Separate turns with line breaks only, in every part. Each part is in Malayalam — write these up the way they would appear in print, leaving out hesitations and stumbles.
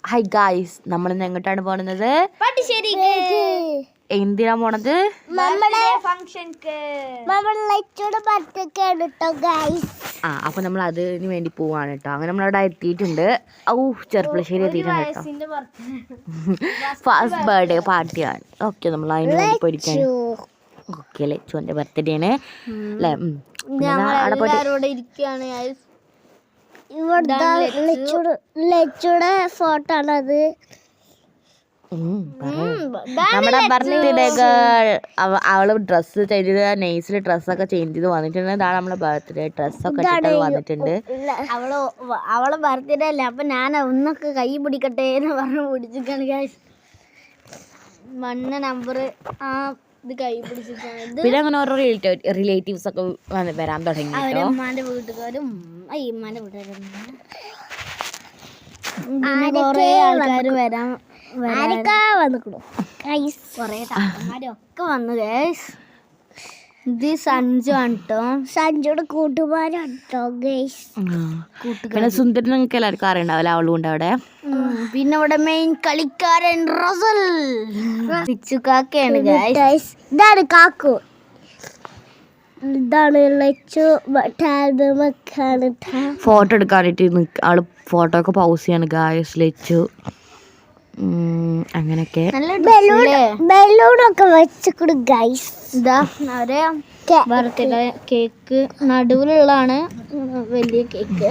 ഹായ് ഗായ്സ്, നമ്മളിന്ന് എങ്ങോട്ടാണ് പോകുന്നത്? എന്തിനാ പോണത്? അപ്പൊ നമ്മൾ അതിന് വേണ്ടി പോവാണ് കേട്ടോ. അങ്ങനെ നമ്മളവിടെ എത്തിയിട്ടുണ്ട്. ചെറുപ്പളശ്ശേരി എത്തിയിട്ടുണ്ട് കേട്ടോ. ഫസ്റ്റ് ബർത്ത്ഡേ പാർട്ടിയാണ്. ഓക്കെ, നമ്മൾ അതിന് വേണ്ടി പോയിരിക്കാണ്. ഓക്കെ, ലച്ചുവിന്റെ ബർത്ത്ഡേ ആണ് അല്ലേ? അവിടെ പോയിട്ട്
ലച്ചുടെ ഫോട്ടോ ആണത്.
നമ്മുടെ ബർത്ത്ഡേ ഗേൾ. അവള് ഡ്രസ്സ് ചേഞ്ച് ചെയ്ത് നൈസിൽ ഡ്രസ്സൊക്കെ ചേഞ്ച് ചെയ്ത് വന്നിട്ടുണ്ട്. ഇതാണ് നമ്മളെ ബർത്ത്ഡേ ഡ്രസ്സൊക്കെ ഇട്ടിട്ട് വന്നിട്ടുണ്ട്.
അവളെ ബർത്ത്ഡേ അല്ലേ, അപ്പൊ ഞാൻ ഒന്നൊക്കെ കൈ പിടിക്കട്ടെ എന്ന് പറഞ്ഞ് പിടിച്ചിട്ടാണ് നമ്പർ ഇത് കൈ പിടിച്ചിട്ടാണ്.
പിന്നെ അങ്ങനെ ഓരോ റിലേറ്റീവ്സ് ഒക്കെ വരാൻ തുടങ്ങി.
ഉമ്മാന്റെ വീട്ടുകാരും അയ്യമ്മാന്റെ വീട്ടുകാരും കൊറേ ആൾക്കാര് വരാൻ കൊറേ താത്തമാരൊക്കെ വന്നു ഗൈസ്. ഇത് സഞ്ജു ആണ് കേട്ടോ, സഞ്ജുയുടെ കൂട്ടുകാരാണ് കേട്ടോ ഗൈസ്.
പിന്നെ സുന്ദരൻ നിങ്ങൾക്ക് എല്ലാവർക്കും അറിയണ്ടാവില്ല, അവളും ഉണ്ട് അവിടെ.
പിന്നെ ഇവിടെ മെയിൻ കളിക്കാരൻ റസൽ പിച്ചുക്കാക്കയാണ് ഗൈസ്. ഇതാണ് കാക്കു, ഇതാണ് ലച്ചു.
ഫോട്ടോ എടുക്കാനായിട്ട് ആള് ഫോട്ടോ ഒക്കെ പൗസ് ചെയ്യാണ് ഗായ്സ്. ലച്ചു അങ്ങനെയൊക്കെ
ബലൂണൊക്കെ വെച്ചിട്ട് ഗൈസ്. ഇതാ അവരെ ബർത്ത്ഡേ കേക്ക് നടുവിലുള്ളതാണ് വലിയ കേക്ക്.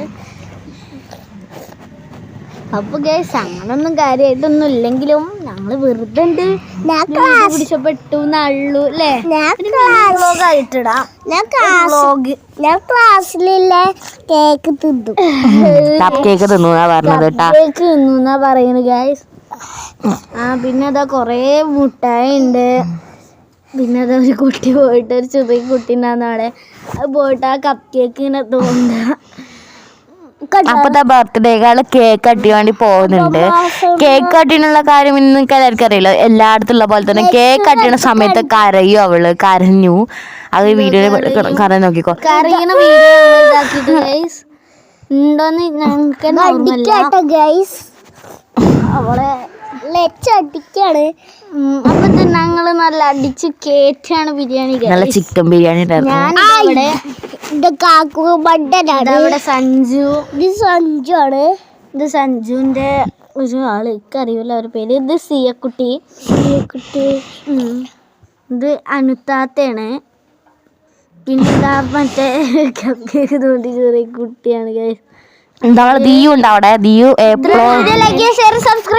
അപ്പൊ ഗൈസ് അങ്ങനൊന്നും കാര്യമായിട്ടൊന്നും ഇല്ലെങ്കിലും ഞങ്ങള് വെറുതെ പിടിച്ചപ്പെട്ടു നള്ളു അല്ലേ. ഞാൻ ക്ലാസ്സിലുള്ള കേക്ക് തിന്നു.
കേക്ക്
തിന്നുന്നാ പറയുന്നത് ഗൈസ്. പിന്നെ അതാ കൊറേ മുട്ടായി ഉണ്ട്. പിന്നെ അതാ ഒരു കുട്ടി പോയിട്ട് ഒരു ചെറിയ കുട്ടി ഉണ്ടാകുന്ന അവിടെ അത് പോയിട്ട് ആ കപ്പ് കേക്ക് ഇങ്ങനെ തോന്നുക.
അപ്പത്തെ ബർത്ത്ഡേകള് കേക്ക് കട്ടി വേണ്ടി പോകുന്നുണ്ട്. കേക്ക് കട്ടിനുള്ള കാര്യം ഇന്ന് നിങ്ങൾക്ക് എല്ലാവർക്കും അറിയില്ല. എല്ലായിടത്തും ഉള്ള പോലെ തന്നെ കേക്ക് കട്ടിയുടെ സമയത്ത് കരയും. അവള് കരഞ്ഞു. അത് വീഡിയോയിൽ കരഞ്ഞു നോക്കിക്കോ.
കരയുന്ന വീഡിയോ ഉണ്ടോന്ന് ഞങ്ങൾക്ക് ഗൈസ്. അവളെ ലച്ചടിക്കാണ്. അപ്പൊ ഞങ്ങള് നല്ല അടിച്ച് കേറ്റാണ് ബിരിയാണി.
നല്ല ചിക്കൻ ബിരിയാണി.
ഞാനിവിടെ കാക്കു ബഡനാണ്. അവിടെ സഞ്ജു, ഇത് സഞ്ജു ആണ്. ഇത് സഞ്ജുവിന്റെ ഒരു ആള് അറിയില്ല അവരുടെ പേര്. ഇത് സിയക്കുട്ടി. ഇത് അനുത്താത്തയാണ്. പിന്നെ ഇതാ മറ്റേ കേക്ക് തോണ്ടി ചെറിയ കുട്ടിയാണ്.
എന്താ ദിയു ഉണ്ടോ അവിടെ? ദിയു
സബ്സ്ക്രൈബ്